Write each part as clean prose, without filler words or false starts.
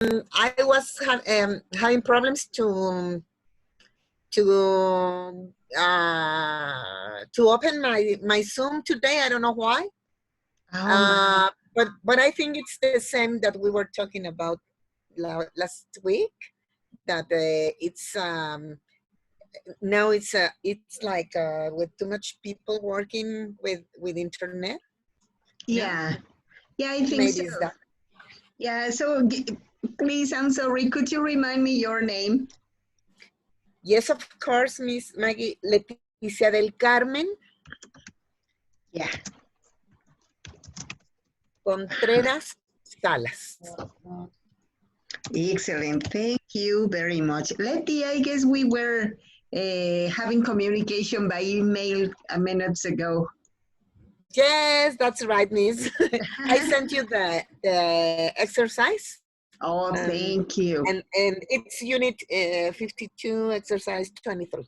I was having problems to open my Zoom today. I don't know why. Oh my. But I think it's the same that we were talking about last week. That it's now it's like with too much people working with internet. No, Yeah. Yeah, I think so. maybe it's that. Yeah, so please, I'm sorry, could you remind me your name? Yes, of course, Miss Maggie. Leticia del Carmen Yeah. Contreras Salas. Excellent. Thank you very much. Letty, I guess we were having communication by email a minutes ago. Yes, that's right, Miss. I sent you the exercise. Oh, thank you. And it's unit 52, exercise 23.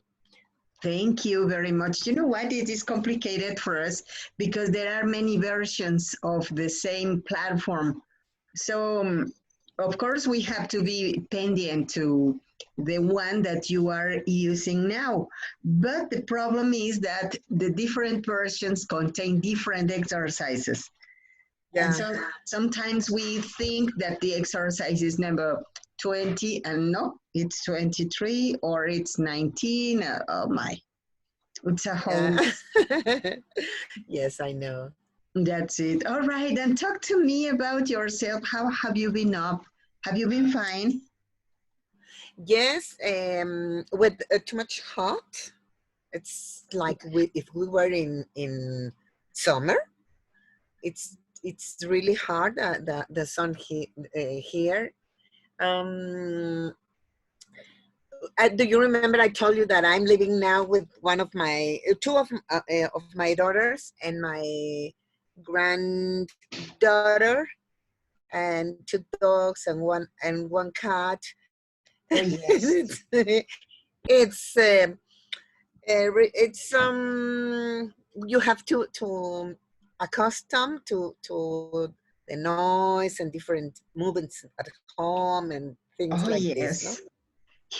Thank you very much. You know what? It is complicated for us because there are many versions of the same platform. So, of course, we have to be pending to the one that you are using now. But the problem is that the different versions contain different exercises. Yeah. And so sometimes we think that the exercise is number 20, and no, it's 23 or it's 19. Oh my, it's a whole. Yeah. Yes, I know. That's it. All right. And talk to me about yourself. How have you been up? Have you been fine? Yes, with too much hot. It's like if we were in summer. It's really hard. The sun here. Do you remember I told you that I'm living now with one of my of my daughters and my granddaughter and two dogs and one cat. Oh, yes. it's it's you have to accustom to the noise and different movements at home and things Oh, like this, no?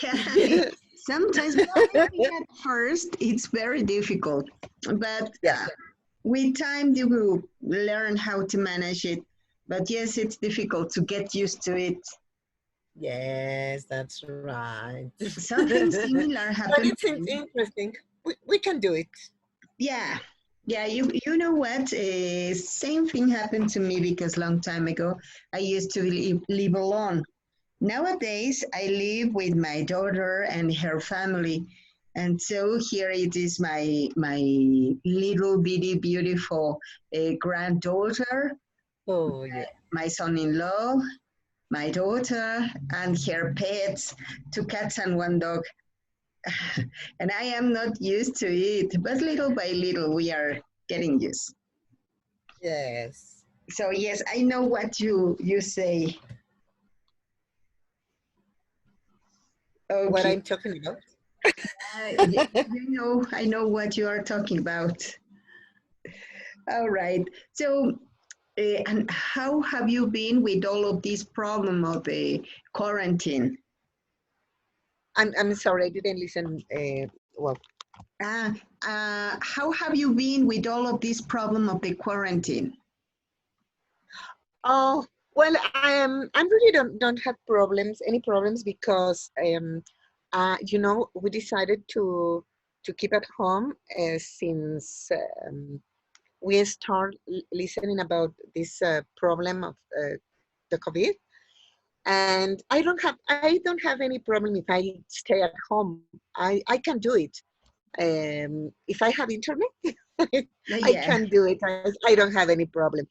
yes. Yeah. Sometimes, well, I think at first it's very difficult, but Yeah. with time you will learn how to manage it. But yes, it's difficult to get used to it. Yes, that's right. Something similar But happened it's to me. interesting. We can do it. Yeah, yeah. You know what? Same thing happened to me because long time ago I used to live alone. Nowadays I live with my daughter and her family, and so here it is my little bitty beautiful granddaughter, Oh, yeah. my son-in-law, my daughter, and her pets, two cats and one dog. And I am not used to it, but little by little we are getting used. Yes. So yes, I know what you say. What Okay, I'm talking about. I know what you are talking about. All right. So, and how have you been with all of this problem of the quarantine? I'm sorry, I didn't listen well. Uh, how have you been with all of this problem of the quarantine? Oh, well, I'm really don't have any problems because you know, we decided to keep at home since we start listening about this problem of the COVID, and I don't have any problem if I stay at home. I can do it. If I have internet, I Yeah, can do it. I don't have any problem.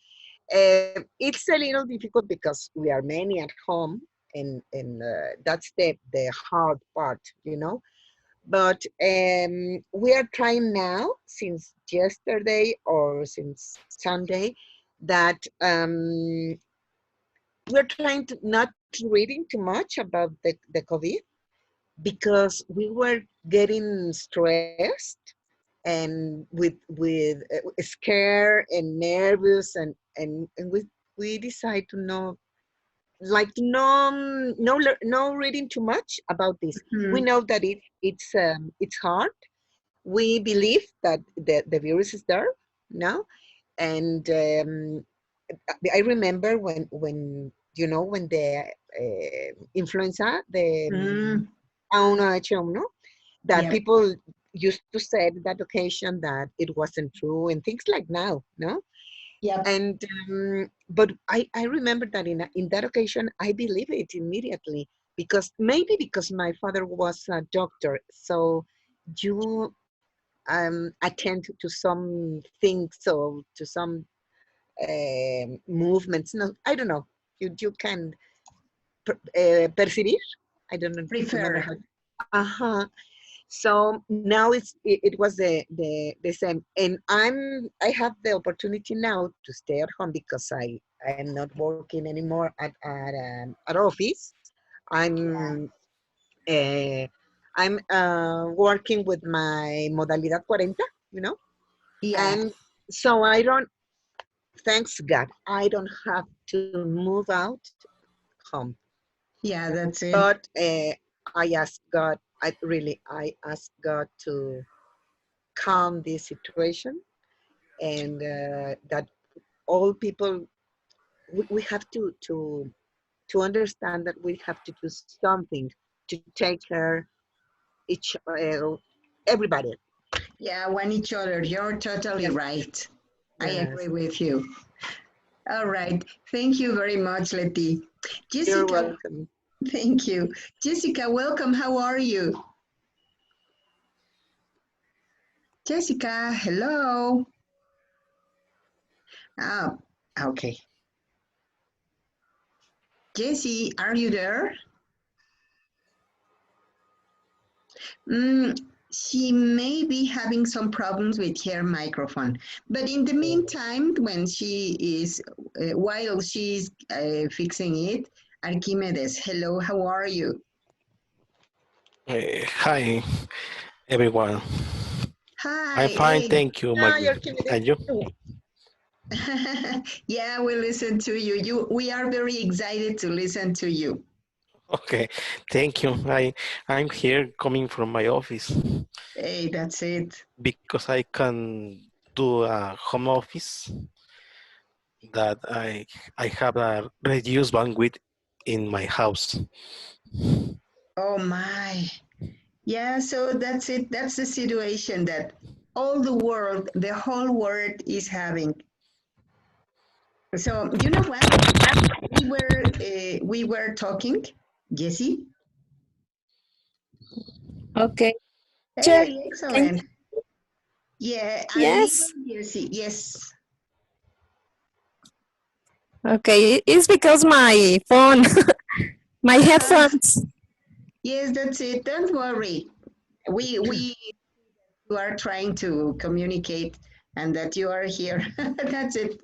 It's a little difficult because we are many at home, and that's the hard part, you know. But we are trying now since yesterday or since Sunday that we're trying to not reading too much about the COVID because we were getting stressed and with scared and nervous and we decide to not like no reading too much about this. We Mhm. know that it's hard. We believe that the virus is there now, and I remember when the influenza, the Mm, A1H1, no, that yeah, people used to say at that occasion that it wasn't true and things like now, no. yep. And but I remember that in that occasion I believe it immediately, because maybe because my father was a doctor, so you attend to some things or to some movements. No, I don't know. You can percibir. I don't remember Prefer. how. Uh-huh. So now it was the same, and I have the opportunity now to stay at home because I am not working anymore at office. Yeah. I'm uh, I'm working with my modalidad 40, you know, Yeah. and so I don't. Thanks God, I don't have to move out home. Yeah, that's it. But I ask God. I ask God to calm this situation, and that all people we have to understand that we have to do something to take care each everybody. Yeah, one each other. You're totally Yes, right. I agree yes, with you. All right. Thank you very much, Letty. you're Jessica, welcome. thank you. Jessica, welcome. How are you? Jessica, hello. Oh, okay. Jessie, are you there? Mm, she may be having some problems with her microphone. But in the meantime, when she is, while she's fixing it, Archimedes, hello, how are you? Hi, everyone. I'm Hi, fine, hey. thank you, Hi, Maggie. Archimedes. And you? Yeah, we listen to you. We are very excited to listen to you. Okay, thank you. I'm here coming from my office Hey, that's it. because I can do a home office that I have a reduced bandwidth in my house. Oh my. Yeah, so that's it. That's the situation that all the world, the whole world is having. So you know what? We were talking, Jesse. Okay, teacher. Hey, Can, excellent. Yeah, I yes. listen, Jesse. Yes. Okay, it's because my phone, my Uh-huh. headphones. Yes, that's it. Don't worry. We you are trying to communicate and that you are here. That's it.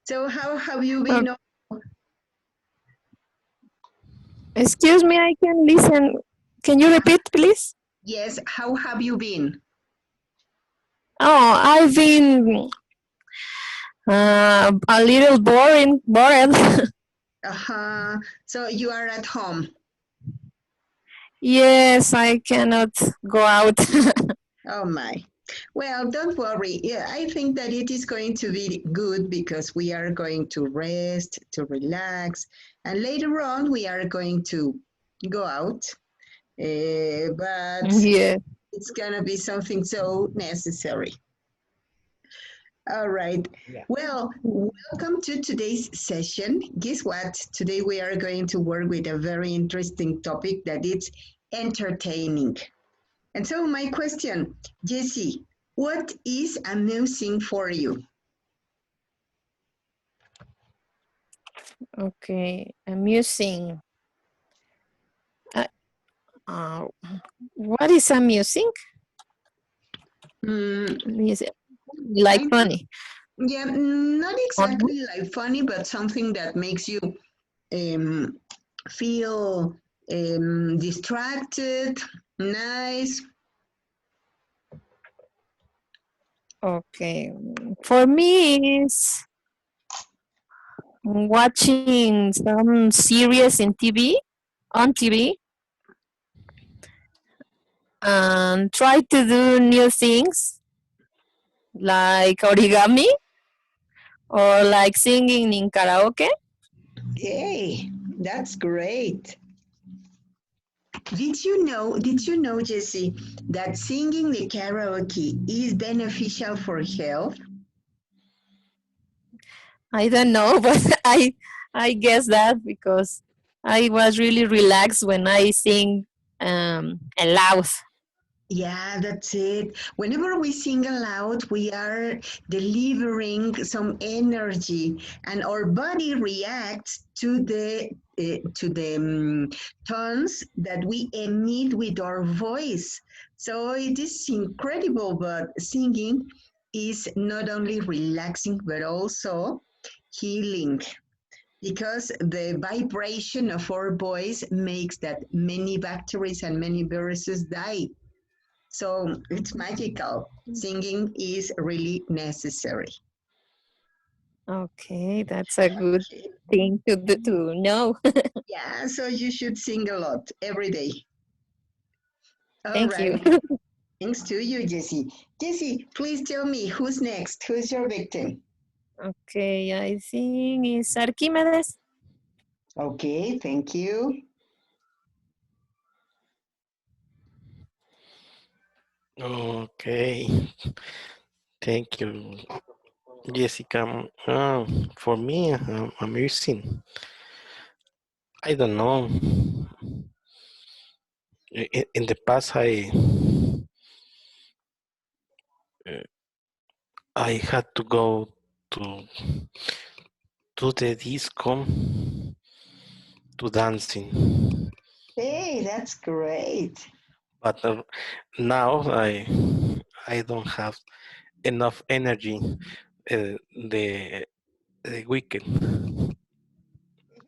So how have you Oh, been? excuse me, I can listen. Can you repeat, please? Yes, how have you been? Oh, I've been a little bored. Uh-huh. So you are at home. Yes, I cannot go out. Oh my. Well, don't worry. Yeah, I think that it is going to be good because we are going to rest, to relax, and later on we are going to go out. But Yeah. it's gonna be something so necessary. All right. Yeah. Well, welcome to today's session. Guess what? Today we are going to work with a very interesting topic that is entertaining. And so my question, Jessie, what is amusing for you? Okay, amusing. Uh, uh, what is amusing? Mm, Music. Like kind of, funny. yeah, not Funny. exactly like funny, but something that makes you um, feel distracted, nice. Okay. For me, it's watching some series in TV, on TV, and try to do new things like origami or like singing in karaoke. Yay, that's great. Did you know, Jessie, that singing the karaoke is beneficial for health? I don't know, but I guess that because I was really relaxed when I sing aloud. Yeah, that's it. Whenever we sing aloud, we are delivering some energy, and our body reacts to the tones that we emit with our voice. So it is incredible. But singing is not only relaxing but also healing because the vibration of our voice makes that many bacteria and many viruses die. So it's magical. Singing is really necessary. Okay, that's a good thing to know. Yeah, so you should sing a lot every day. All Thank you. right. Thanks to you, Jessie. Jessie, please tell me who's next? Who's your victim? Okay, I think it's Archimedes. Okay, thank you. Okay, thank you, Jessica. For me, I'm using. I don't know. In the past, I had to go to the disco to dancing, Hey, that's great. but now I don't have enough energy. The weekend.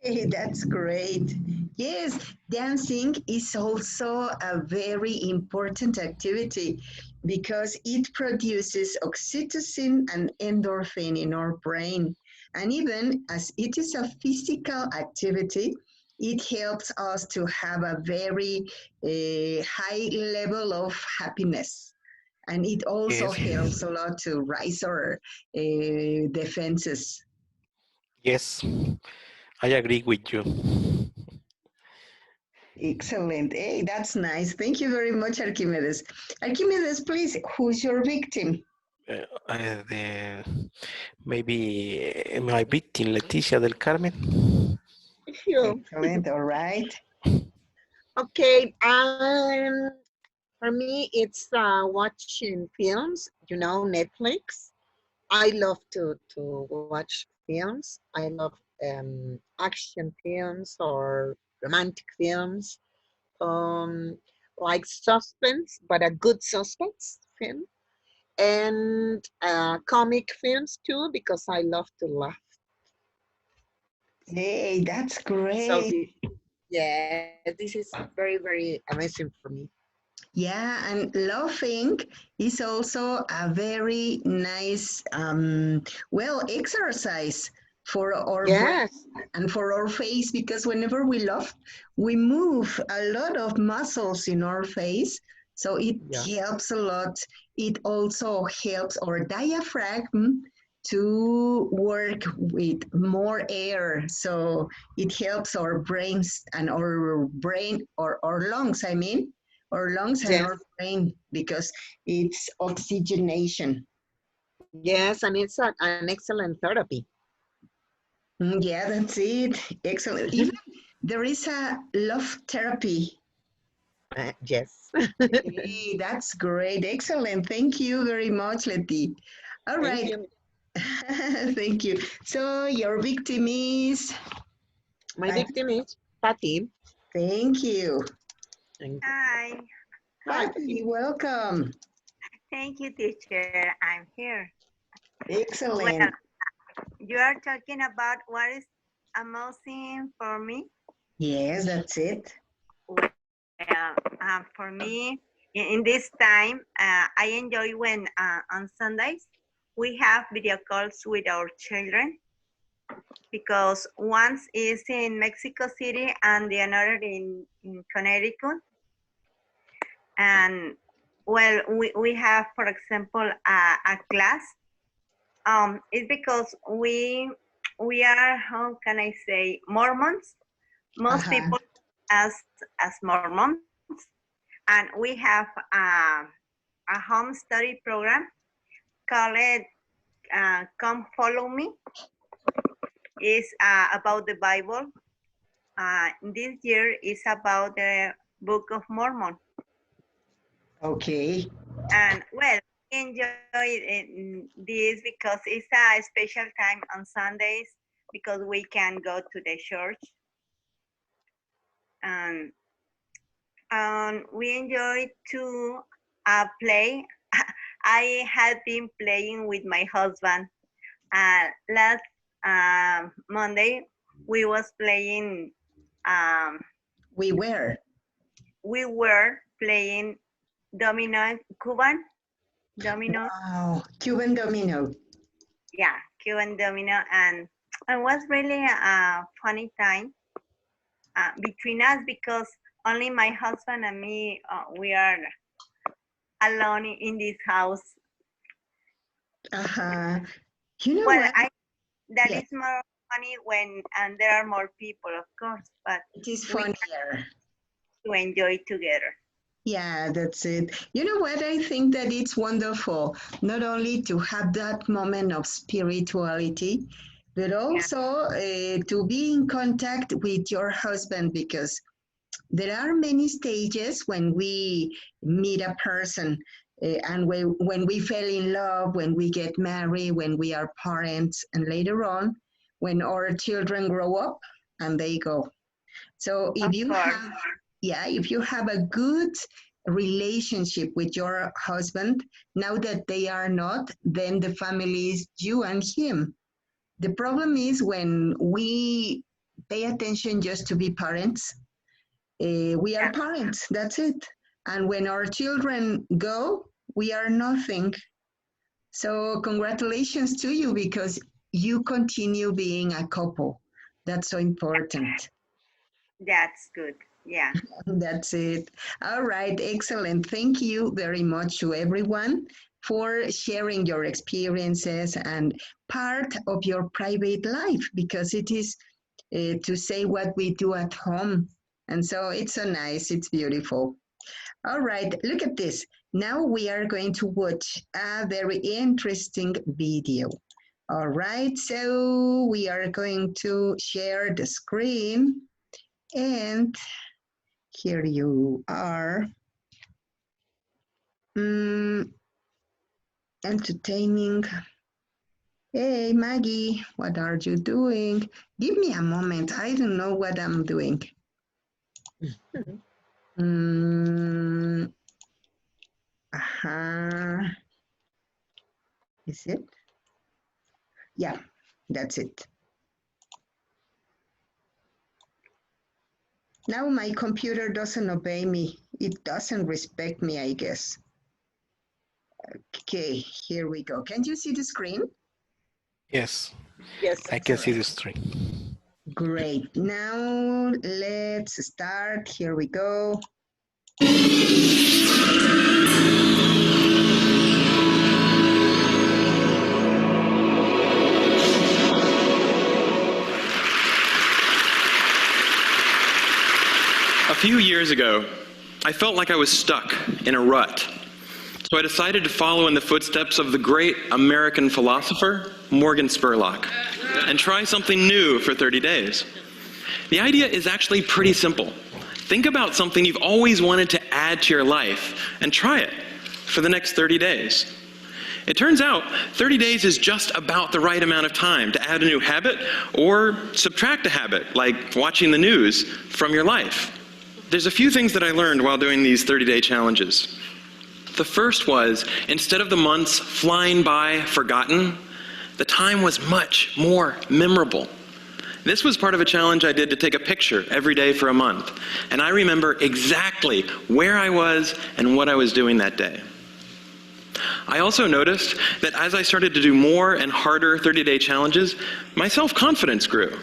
Hey, that's great. Yes, dancing is also a very important activity because it produces oxytocin and endorphin in our brain. And even as it is a physical activity, it helps us to have a very high level of happiness. And it also Yes, helps a lot to raise our defenses. yes, I agree with you. Excellent. Hey, that's nice. Thank you very much, Archimedes. Archimedes, please, who's your victim? The maybe my victim Leticia del Carmen. You. Excellent. All right. Okay. For me, it's watching films. You know, Netflix. I love to watch films. I love action films or romantic films, um, like suspense, but a good suspense film, and comic films too, because I love to laugh. Hey, that's So great. yeah, this is very, very amazing for me. Yeah, and laughing is also a very nice, well, exercise for our brain Yes, and for our face because whenever we laugh, we move a lot of muscles in our face. So it yeah, helps a lot. It also helps our diaphragm to work with more air. So it helps our brains and our brain or our lungs, I mean our lungs and yes, our brain because it's oxygenation. yes, and it's an excellent therapy. Yeah, that's it. Excellent. Even there is a love therapy. Yes. Hey, that's great. Excellent. Thank you very much, Letty. All Thank right. you. Thank you. So your victim is My Patty. victim is Patty. Thank you. Thank you. Hi, Hi, Patty, Patty. welcome. thank you, teacher. I'm here. Well, Excellent. you are talking about what is amazing for me. Yes, that's it. Well, for me, in this time, I enjoy when on Sundays we have video calls with our children. because one is in Mexico City and the another in Connecticut. And well, we have, for example, a class. It's because we are, how can I say, Mormons. Most people as Mormons, and we have a home study program called Come Follow Me. It's about the Bible. This year is about the Book of Mormon. Okay. And well, enjoy this because it's a special time on Sundays because we can go to the church. And we enjoy to play. I had been playing with my husband. Last Monday, we was playing. We were playing domino, Cuban domino. Wow, Cuban domino. Yeah, Cuban domino, and it was really a funny time between us because only my husband and me, we are alone in this house. You know well, what? That is more funny when there are more people, of course, but it is funnier to enjoy together. Yeah, that's it. You know what? I think that it's wonderful not only to have that moment of spirituality, but also to be in contact with your husband, because there are many stages when we meet a person and when we fell in love, when we get married, when we are parents, and later on, when our children grow up and they go. So if you have a good relationship with your husband, now that they are not, then the family is you and him. The problem is when we pay attention just to be parents, we are parents, that's it. And when our children go, we are nothing. So congratulations to you, because you continue being a couple. That's so important. That's good. Yeah. That's it. All right. Excellent. Thank you very much to everyone for sharing your experiences and part of your private life, because it is to say what we do at home. And so it's so nice. It's beautiful. All right. Look at this. Now we are going to watch a very interesting video. All right. So we are going to share the screen, and here you are. Entertaining. Hey, Maggie, what are you doing? Give me a moment. I don't know what I'm doing. Is it? Yeah, that's it. Now my computer doesn't obey me. It doesn't respect me, I guess. Okay, here we go. Can you see the screen? Yes. Yes. I can see the screen. Great. Now let's start. Here we go. A few years ago, I felt like I was stuck in a rut. So I decided to follow in the footsteps of the great American philosopher, Morgan Spurlock, and try something new for 30 days. The idea is actually pretty simple. Think about something you've always wanted to add to your life and try it for the next 30 days. It turns out 30 days is just about the right amount of time to add a new habit or subtract a habit, like watching the news, from your life. There's a few things that I learned while doing these 30-day challenges. The first was, instead of the months flying by forgotten, the time was much more memorable. This was part of a challenge I did to take a picture every day for a month, and I remember exactly where I was and what I was doing that day. I also noticed that as I started to do more and harder 30-day challenges, my self-confidence grew.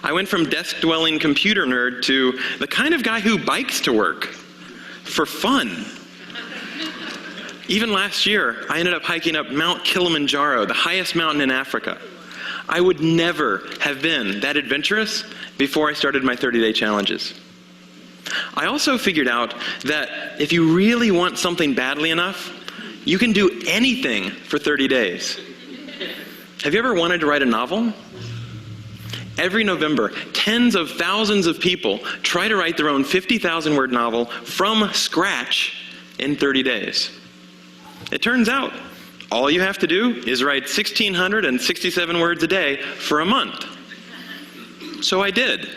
I went from desk-dwelling computer nerd to the kind of guy who bikes to work for fun. Even last year, I ended up hiking up Mount Kilimanjaro, the highest mountain in Africa. I would never have been that adventurous before I started my 30-day challenges. I also figured out that if you really want something badly enough, you can do anything for 30 days. Have you ever wanted to write a novel? Every November, tens of thousands of people try to write their own 50,000-word novel from scratch in 30 days. It turns out, all you have to do is write 1,667 words a day for a month. So I did.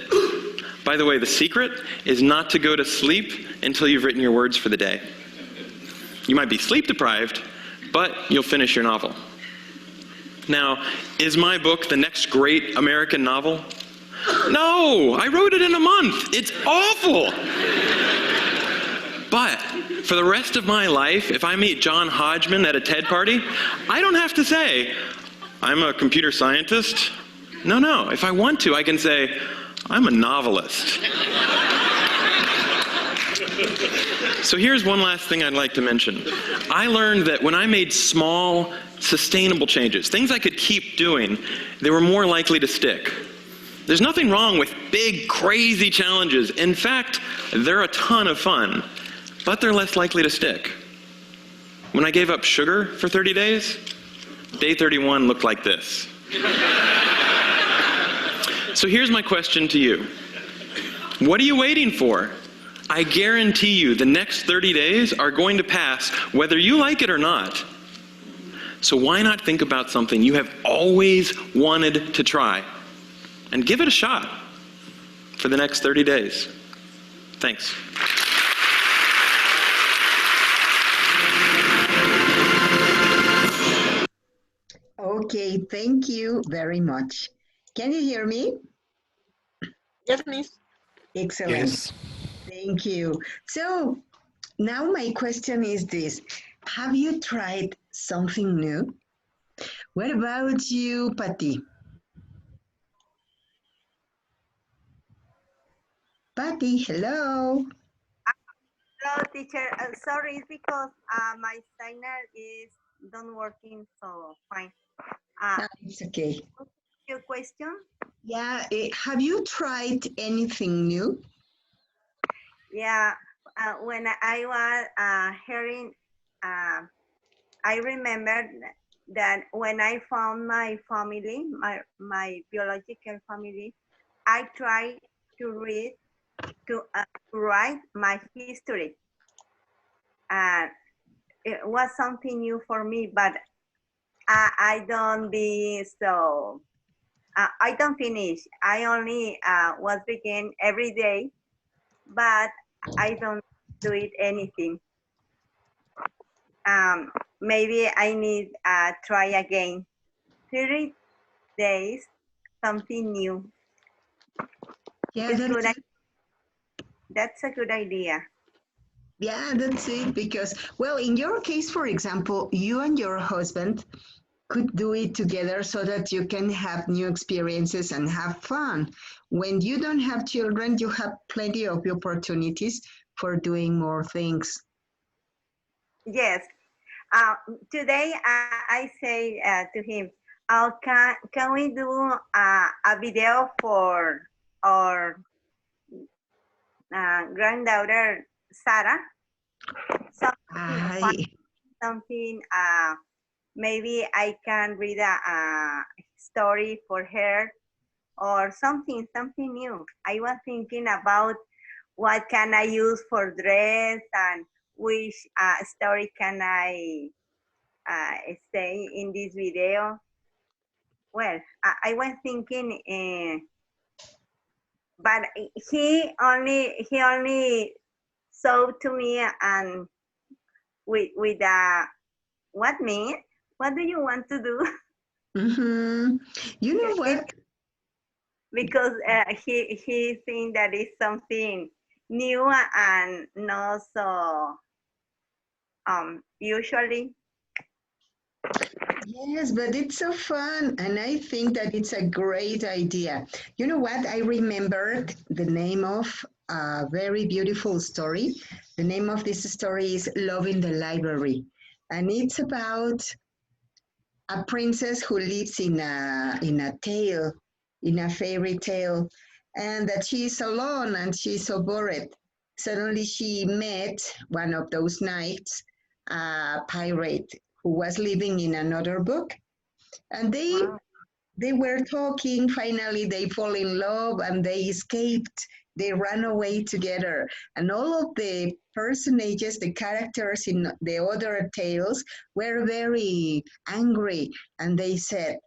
By the way, the secret is not to go to sleep until you've written your words for the day. You might be sleep deprived, but you'll finish your novel. Now, is my book the next great American novel? No, I wrote it in a month. It's awful. But for the rest of my life, if I meet John Hodgman at a TED party, I don't have to say, I'm a computer scientist. No, if I want to, I can say, I'm a novelist. So here's one last thing I'd like to mention. I learned that when I made small, sustainable changes, things I could keep doing, they were more likely to stick. There's nothing wrong with big, crazy challenges. In fact, they're a ton of fun, but they're less likely to stick. When I gave up sugar for 30 days, day 31 looked like this. So here's my question to you. What are you waiting for? I guarantee you the next 30 days are going to pass whether you like it or not. So why not think about something you have always wanted to try and give it a shot for the next 30 days? Thanks. Okay, thank you very much. Can you hear me? Yes, miss. Excellent. Yes. Thank you. So now my question is this. Have you tried something new? What about you, Patty? Patty, hello. Hello, teacher. Sorry, it's because my signal is not working so fine. It's okay. Your question? Yeah, have you tried anything new? Yeah, when I was hearing, I remembered that when I found my family, my biological family, I tried to read, to write my history. It was something new for me, but I don't be so, I don't finish. I only was begin every day, but I don't do it anything. Maybe I need try again. 30 days, something new. Yeah, That's a good idea. Yeah, that's it. Because, well, in your case, for example, you and your husband could do it together so that you can have new experiences and have fun. When you don't have children, you have plenty of opportunities for doing more things. Yes. Today I say to him, can we do a video for our granddaughter Sarah? Something maybe I can read a story for her or something new. I was thinking about what can I use for dress and which story can I say in this video. Well, I was thinking, but he only showed to me and with what mean? What do you want to do? Mm-hmm. You know what? Because he think that is something new and not so usually. Yes, but it's so fun, and I think that it's a great idea. You know what? I remembered the name of a very beautiful story. The name of this story is Love in the Library, and it's about a princess who lives in a fairy tale, and that she is alone and she's so bored. Suddenly, she met one of those nights a pirate who was living in another book, and Wow. they were talking. Finally, they fall in love and they escaped. They ran away together. And all of the personages, the characters in the other tales, were very angry. And they said,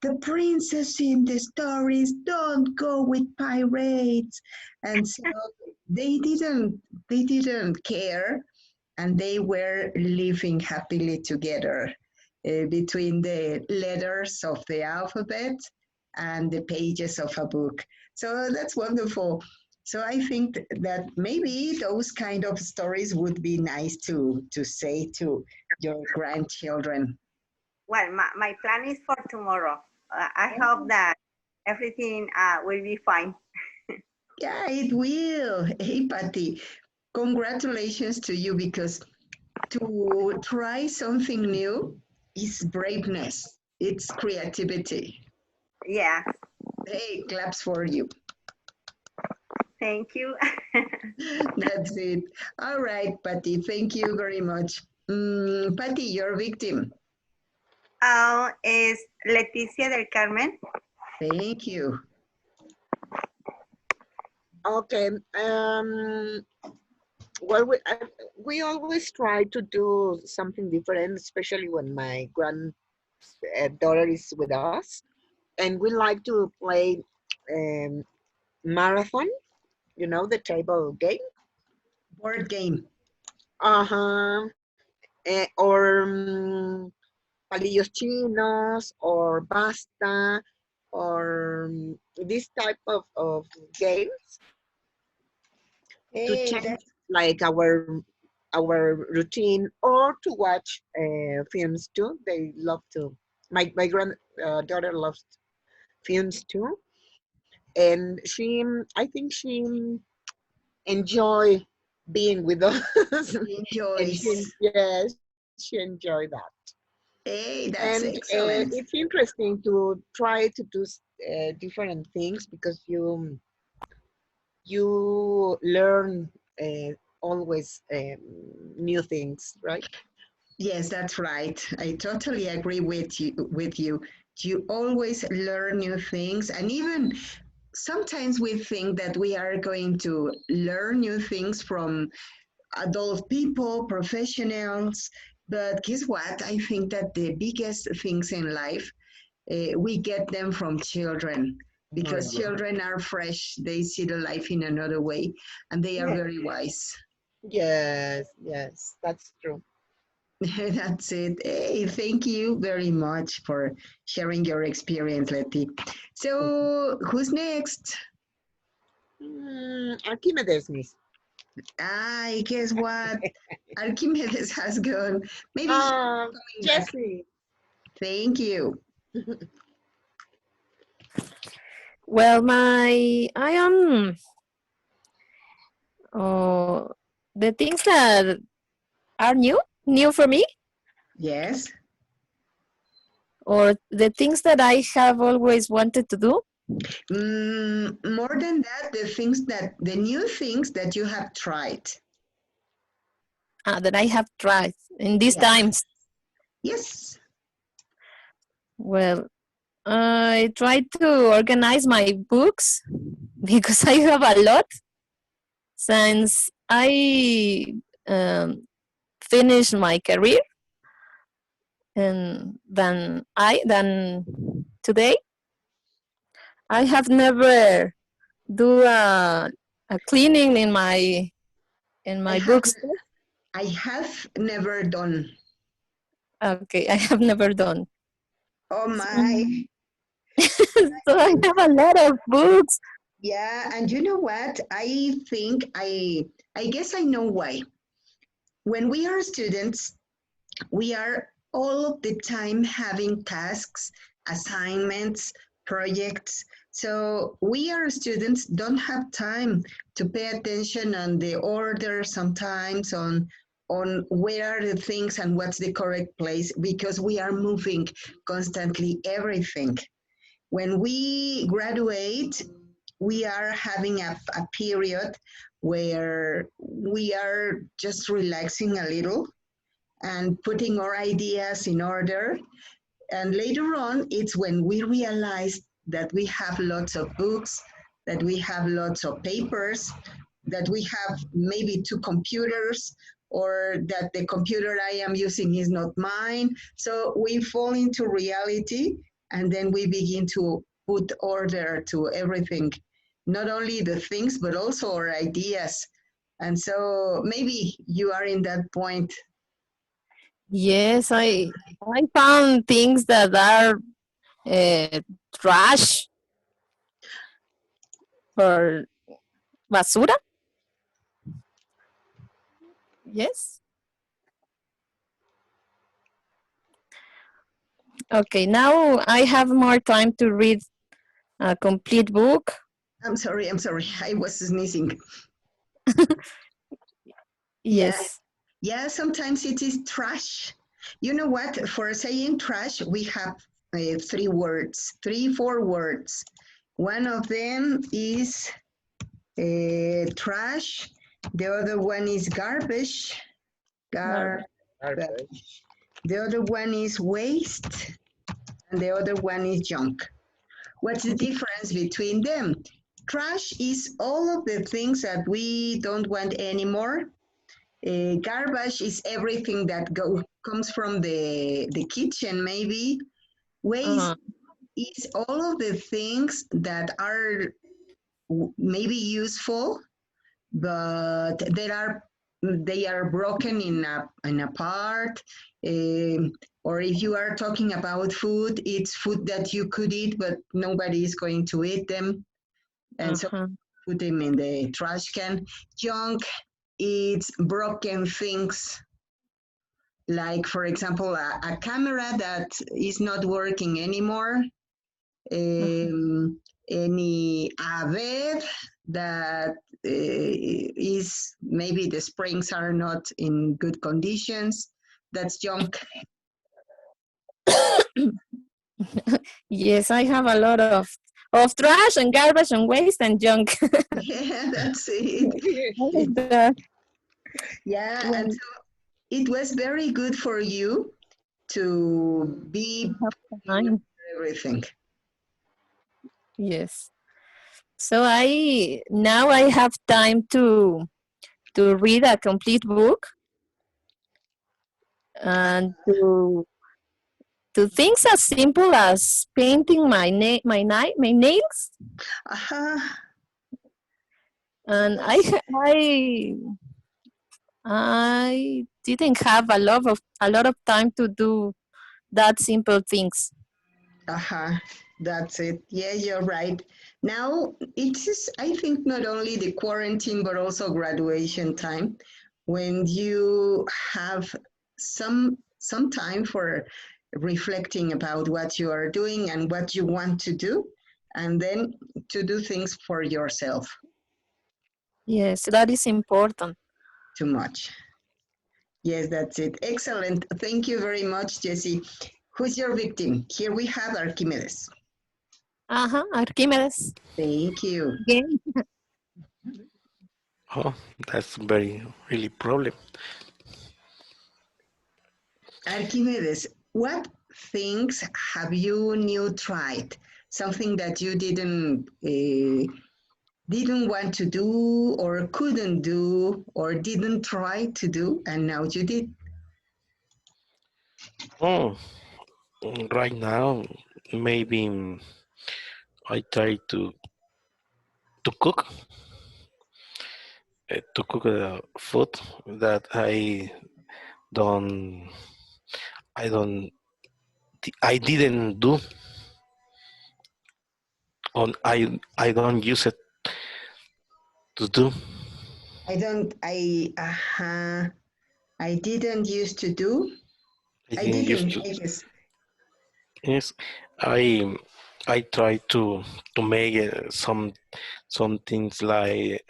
the princess in the stories don't go with pirates. And so they didn't care, and they were living happily together between the letters of the alphabet and the pages of a book. So that's wonderful. So I think that maybe those kind of stories would be nice to say to your grandchildren. Well, my plan is for tomorrow. I hope that everything will be fine. Yeah, it will. Hey, Patty, congratulations to you, because to try something new is braveness, it's creativity. Yeah, Hey, claps for you. thank you. That's it. All right, Patty, thank you very much. Patty, your victim. Es Leticia del Carmen. Thank you. Okay. Well, we always try to do something different, especially when my granddaughter is with us, and we like to play um, marathon. You know, the table game. Board game. Uh-huh. Or palillos chinos, or basta, or this type of games to Hey, change that's like our routine, or to watch films too. They love to. My granddaughter loves films too, and I think she enjoy being with us, and enjoys. yes, she enjoy that. Hey, And that's excellent. it's interesting to try to do different things, because you learn always new things, right? Yes, that's right. I totally agree with you. You always learn new things, and even sometimes we think that we are going to learn new things from adult people, professionals. But guess what? I think that the biggest things in life, we get them from children, Oh, because yeah. children are fresh. They see the life in another way, and they are Yeah. very wise. Yes, that's true. That's it. Hey, thank you very much for sharing your experience, Letty. So, who's next? Archimedes, miss. I guess what? Archimedes has gone. Maybe he's Ah, coming back. Jesse. Thank you. Well, I am oh, the things that are new for me, Yes. or the things that I have always wanted to do, More than that, the new things that you have tried. that I have tried in these Yeah. times. Yes. Well, I try to organize my books because I have a lot since I finished my career, and then today I have never do a cleaning in I my have books. I have never done. Okay, I have never done. Oh So, my. so I have a lot of books. Yeah, and you know what? I think I guess I know why. When we are students, we are all of the time having tasks, assignments, projects. So we are students don't have time to pay attention on the order sometimes on where are the things and what's the correct place because we are moving constantly everything. When we graduate, we are having a period where we are just relaxing a little and putting our ideas in order. And later on, it's when we realize that we have lots of books, that we have lots of papers, that we have maybe two computers, or that the computer I am using is not mine. So we fall into reality and then we begin to put order to everything, not only the things, but also our ideas. And so maybe you are in that point. Yes, I found things that are trash or basura. Yes. Okay, now I have more time to read a complete book. I'm sorry, I was sneezing. Yeah, Yes. yeah, sometimes it is trash. You know what? For saying trash, we have three words, three, 4 words. One of them is trash. The other one is garbage. Garbage. The other one is waste. And the other one is junk. What's the difference between them? Trash is all of the things that we don't want anymore. Garbage is everything that comes from the kitchen, maybe. Waste Uh, is all of the things that are maybe useful, but they are broken in a part. Or if you are talking about food, it's food that you could eat, but nobody is going to eat them. And so uh-huh. put them in the trash can. Junk, it's broken things like, for example, a camera that is not working anymore, any a bed that is maybe the springs are not in good conditions. That's junk. Yes, I have a lot of trash and garbage and waste and junk. Yeah, that's it. All of that. Yeah, and When so it was very good for you to I be have putting time. everything. Yes. So I now I have time to read a complete book and to things as simple as painting my nails. Uh-huh. And I didn't have a lot of time to do that simple things. Uh-huh. That's it. Yeah, you're right. Now, it is, I think, not only the quarantine, but also graduation time when you have some time for reflecting about what you are doing and what you want to do, and then to do things for yourself. Yes, that is important. Too much. Yes, that's it. Excellent. Thank you very much, Jessie. Who's your victim? Here we have Archimedes. Archimedes. Thank you. Again. Oh, that's very really problem. Archimedes, what things have you new tried? Something that you didn't want to do or couldn't do or didn't try to do and now you did. Oh, right now maybe I try to cook food that don't I I didn't do on I don't use it to do. I don't I didn't used to do. I I didn't used didn't. to. Yes. Yes, I I try to make some things like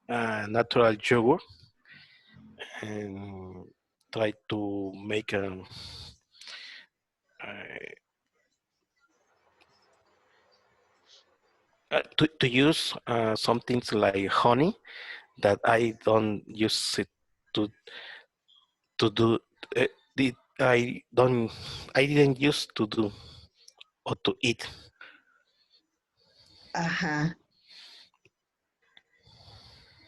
natural yogurt and try to make uh, to use some things like honey that I don't use it to to do. I don't. I didn't use to do or to eat. Uh-huh.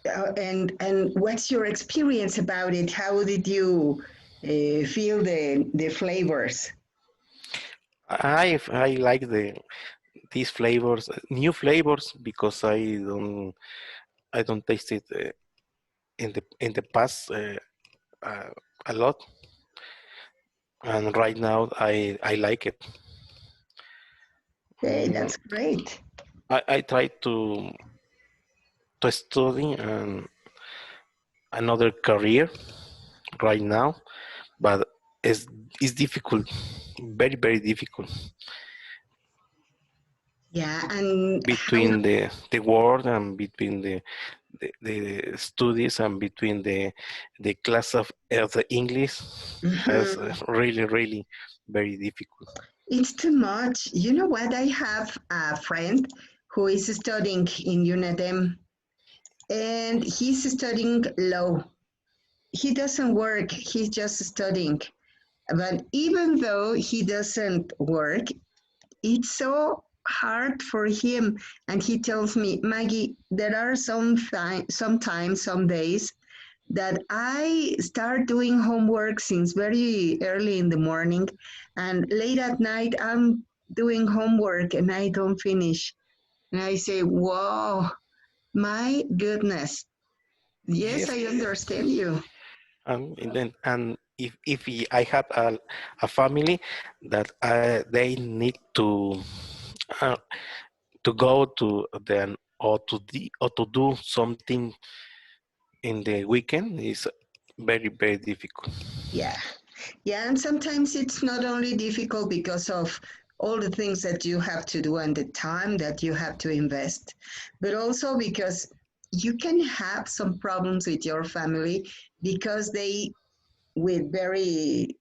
And what's your experience about it? How did you feel the flavors? I like these flavors, new flavors, because I don't taste it in the past uh, a lot, and right now I like it. Hey, Mm, that's great. I try to study another career right now, but it's difficult, very difficult Yeah, and how? between the work and between the studies and between the class of the English. Has Mhm. really very difficult. It's too much. You know what? I have a friend who is studying in UNEDM, and he's studying law. He doesn't work, he's just studying. But even though he doesn't work, it's so hard for him. And he tells me, Maggie, there are sometimes, some days that I start doing homework since very early in the morning, and late at night I'm doing homework and I don't finish. And I say, whoa, my goodness. Yes, Yes, I understand you. and then and if I have a family that they need uh, to go to then or to do something in the weekend is very difficult. Yeah. Yeah, and sometimes it's not only difficult because of all the things that you have to do and the time that you have to invest, but also because you can have some problems with your family because they, with very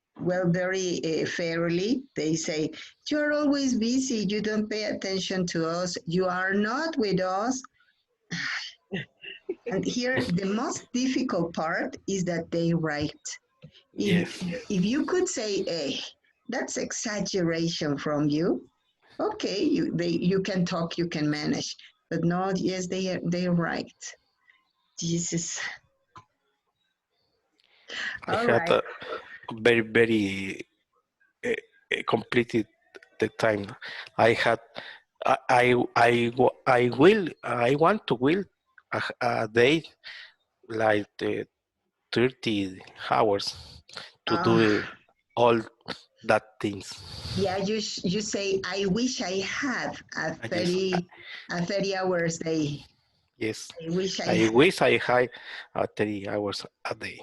fairly, they say, you're always busy, you don't pay attention to us, you are not with us. And here, the most difficult part is that they write. If Yes, if you could say, "Hey, that's exaggeration from you," okay, you can talk, you can manage, but not. Yes, they're right. Jesus. I All had right. a very uh, completed the time. I had I want to will a day like 30 hours to Uh, do all that things. yeah, you say, I wish I had I just 30 hours day. yes, I wish I I had. wish I had 30 hours a day.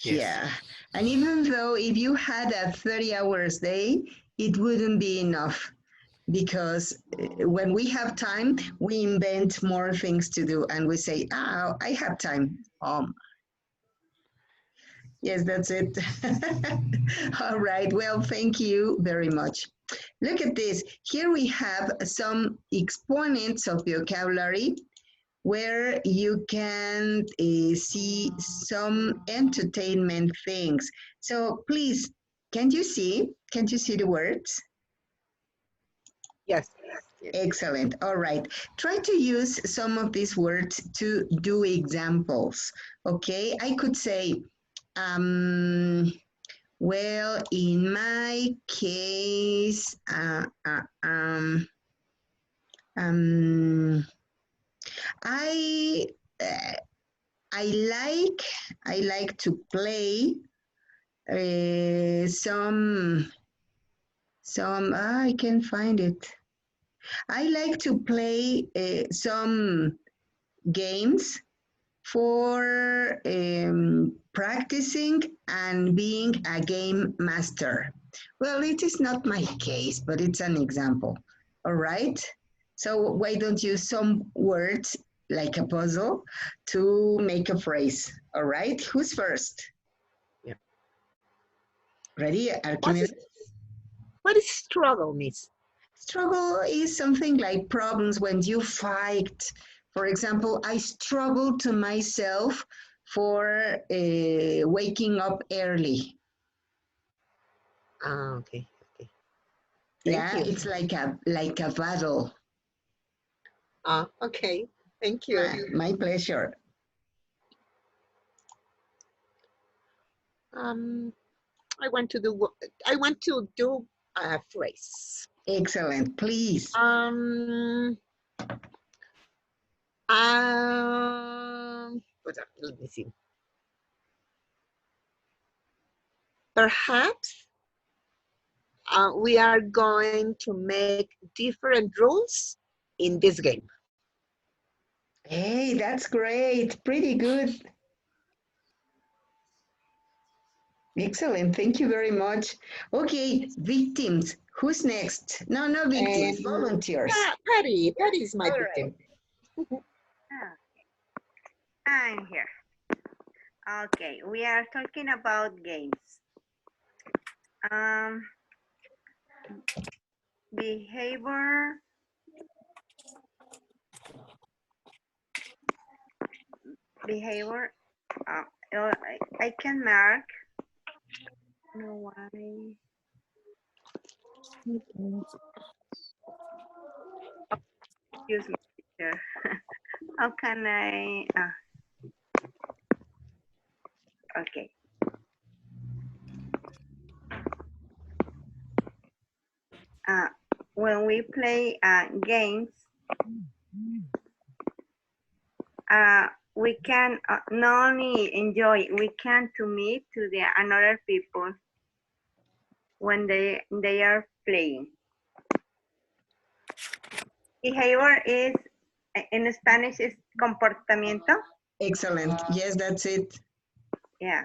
Yes, Yeah. And even though if you had a 30 hours day, it wouldn't be enough because when we have time, we invent more things to do and we say, I have time. Yes, that's it. All right. Well, thank you very much. Look at this. Here we have some exponents of vocabulary where you can see some entertainment things. So please, can you see? Can you see the words? Yes. Yes. Excellent. All right. Try to use some of these words to do examples. Okay. I could say, um, well, in my case, um, I uh, I like I like to play some I can find it. I like to play some games for practicing and being a game master. Well, it is not my case, but it's an example. All right. So why don't you use some words like a puzzle to make a phrase? All right. Who's first? Yeah. Ready, Archimedes? What is struggle, Miss? Struggle is something like problems when you fight. For example, I struggle to myself for waking up early. Okay. Okay. Thank Yeah, you. it's like a battle. Okay. Thank you. My pleasure. I want to do a phrase. Excellent. Please. Let me see. Perhaps we are going to make different rules in this game. Hey, that's great. Pretty good. Excellent. Thank you very much. Okay, victims. Who's next? No, no victims. Volunteers. Patty is my victim. I'm here. Okay, we are talking about games. Behavior. I can mark. No, why? Excuse me, teacher. How can I? Okay. When we play games, we can not only enjoy, we can to meet to the another people when they are playing. Behavior is in Spanish is comportamiento. Excellent. Yes, that's it. Yeah,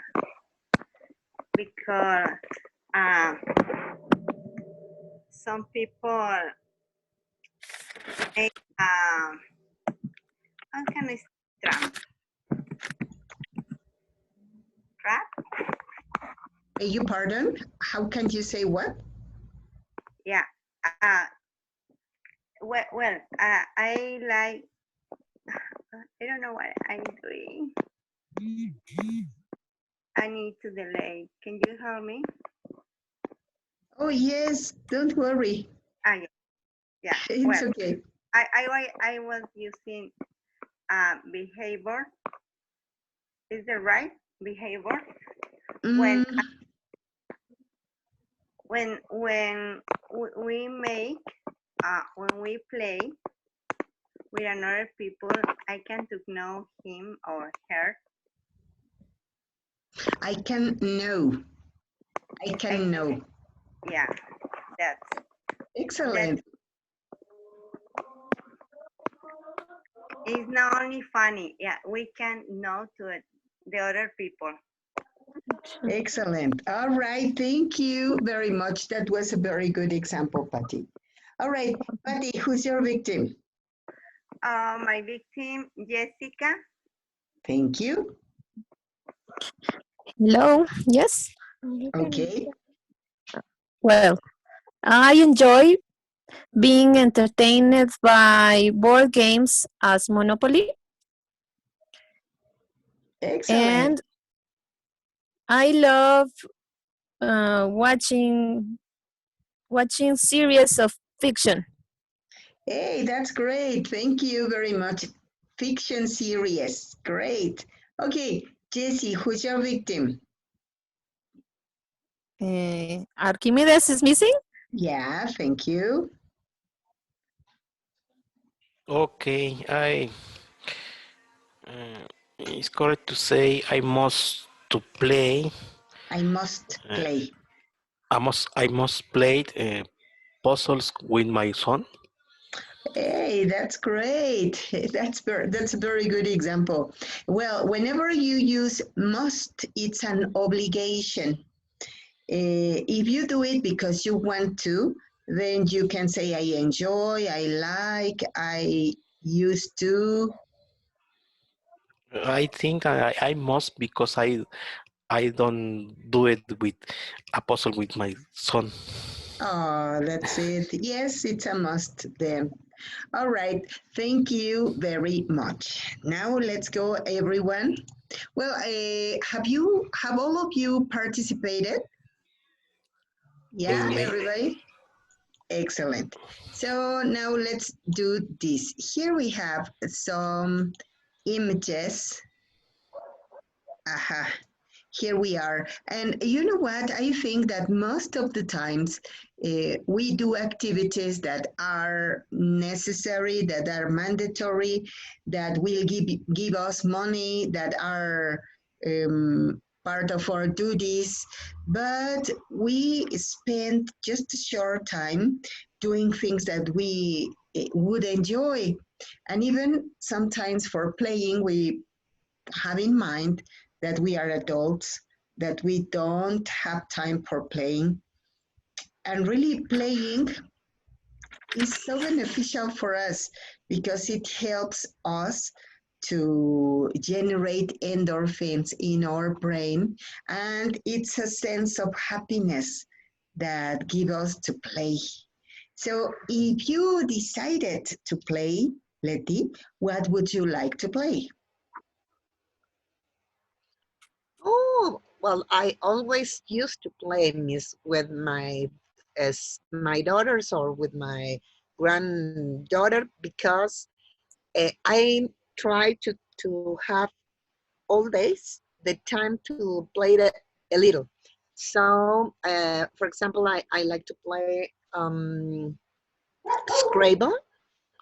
because some people make how can I say trap? You pardon? How can you say what? Yeah. Well, I like. I don't know what I'm doing. I need to delay. Can you help me? Oh yes, don't worry. Yeah. It's okay. I was using behavior. Is the right behavior? When we make when we play with another people, I can to know him or her. I can know. Yeah, that's excellent. It's not only funny. Yeah, we can know to it, the other people. Excellent. All right. Thank you very much. That was a very good example, Patty. All right, Patty, who's your victim? My victim, Jessica. Thank you. Hello. Yes. Okay. Well, I enjoy being entertained by board games as Monopoly. Excellent. And I love watching series of fiction. Hey, that's great. Thank you very much. Fiction series. Great. Okay, Jessie, who's your victim? Archimedes is missing? Yeah, thank you. Okay, it's correct to say I must to play. I must play. I must play puzzles with my son. Hey, that's great. That's a very good example. Well, whenever you use must, it's an obligation. If you do it because you want to, then you can say I enjoy, I like, I used to. I think I must because I don't do it with apostle with my son. Oh, that's it. Yes, it's a must then. All right. Thank you very much. Now let's go, everyone. Well, have all of you participated? Yeah, May, everybody? Excellent. So now let's do this. Here we have some images. Aha. Here we are. And you know what? I think that most of the times we do activities that are necessary, that are mandatory, that will give us money, that are part of our duties, but we spend just a short time doing things that we would enjoy. And even sometimes for playing, we have in mind that we are adults, that we don't have time for playing. And really, playing is so beneficial for us because it helps us to generate endorphins in our brain. And it's a sense of happiness that gives us to play. So, if you decided to play, Letty, what would you like to play? Oh, well, I always used to play with my daughters or with my granddaughter because I try to have all days the time to play a little. So, for example, I like to play Scrabble.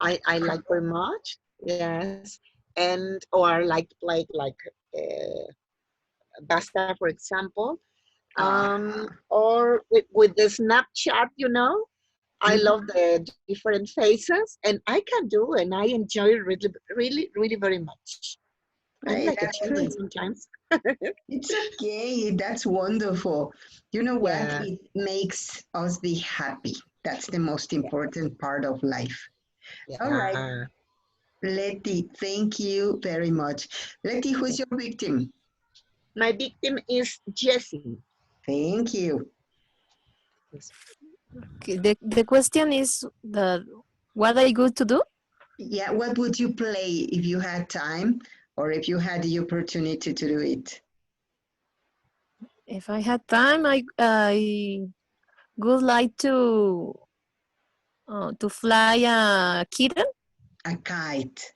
I like very much. Yes, and or I like to play like uh, Basta, for example, or with the Snapchat, I Mhm. love the different faces, and I can do, and I enjoy it really, really, really very much. I'm Hey, like a that's children good. sometimes. It's okay. That's wonderful. You know what? Yeah, It makes us be happy. That's the most yeah, important part of life. All right, yeah. Letty, thank you very much. Letty, who's your victim? My victim is Jessie. Thank you. Yes. Okay, the question is that what I good to do? Yeah, what would you play if you had time or if you had the opportunity to do it? If I had time, I would like to fly a kitten, A kite.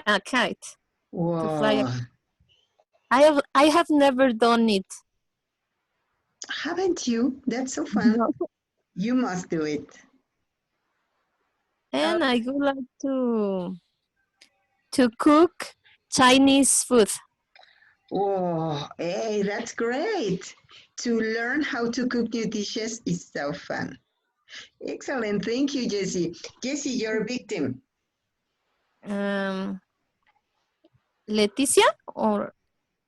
a kite, to fly. Whoa. I have never done it. Haven't you? That's so fun. No. You must do it. And I would like to cook Chinese food. Oh, hey, that's great. To learn how to cook new dishes is so fun. Excellent. Thank you, Jessie. Jessie, you're a victim. Um, Leticia or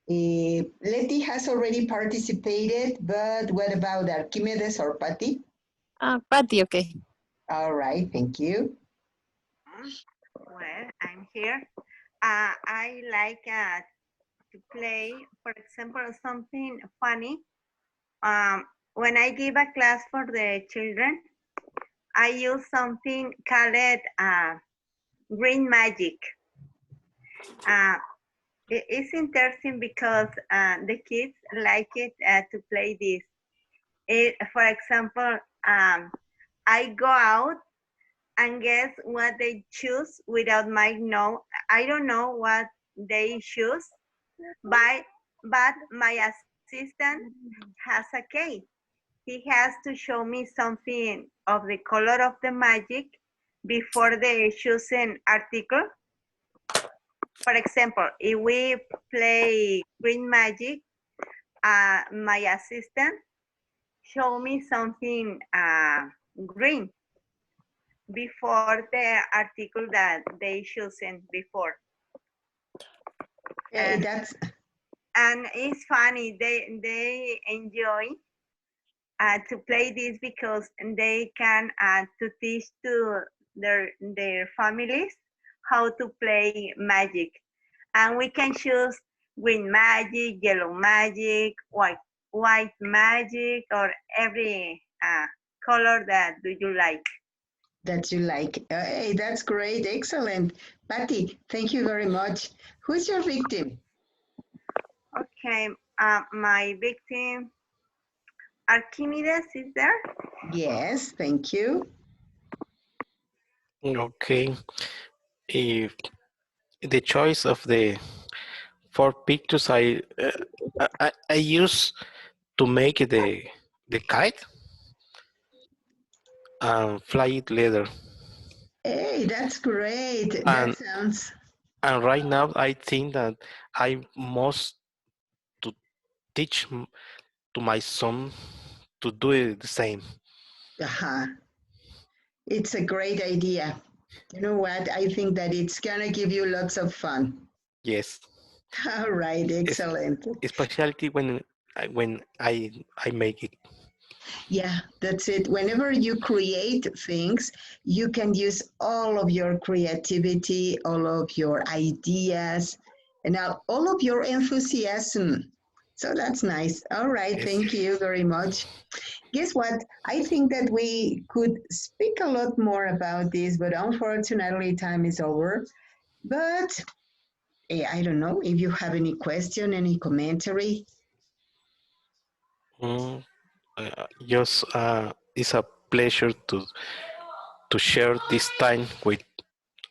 Letty has already participated, but what about Archimedes or Patty? Patty? Okay. All right, thank you. Well, I'm here. I like to play, for example, something funny. Um, when I give a class for the children, I use something called green magic. Uh, it's interesting because the kids like it to play this. For example, I go out and guess what they choose without my know. I don't know what they choose, but my assistant has a cake. He has to show me something of the color of the magic before the chosen article. For example, if we play green magic, my assistant show me something green. before the article that they chosen before. Hey, And, that's and it's funny, they enjoy to play this because they can to teach to their families how to play magic. And we can choose green magic, yellow magic, white magic, or every color that do you like. that you like. Hey, that's great. Excellent. Patty, thank you very much. Who's your victim? Okay, my victim, Archimedes, is there? Yes, thank you. Okay. If the choice of the 4 pictures I use to make the kite and fly it later. Hey, that's great. That And sounds and right now I think that I must to teach to my son to do it the same. uh-huh. It's a great idea. You know what? I think that it's gonna give you lots of fun. Yes, All right, es- excellent. especially when I make it. Yeah, that's it. Whenever you create things, you can use all of your creativity, all of your ideas, and all of your enthusiasm. So that's nice. All right, Yes. thank you very much. Guess what? I think that we could speak a lot more about this, but unfortunately, time is over. But I don't know if you have any question, any commentary. Mm, just it's a pleasure to share this time with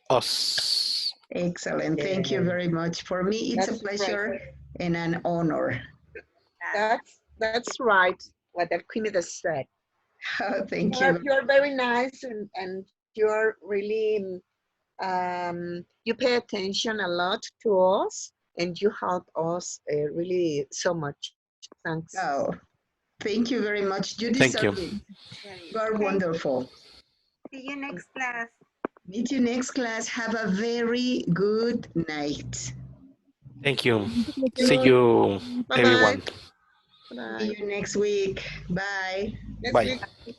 us. Excellent. Thank you Yeah, very much. For me, it's a that's right. pleasure and an honor. That's right. What Archimedes said. Thank you. You're very nice, and you're really you pay attention a lot to us, and you help us really so much. Thanks. Oh, thank you very much. You Thank you. deserve it. Very You are okay. wonderful. See you next class. Meet you next class. Have a very good night. Thank you. Thank See you. you, Bye bye. everyone. Bye. See you next week. Bye. Next Bye. week.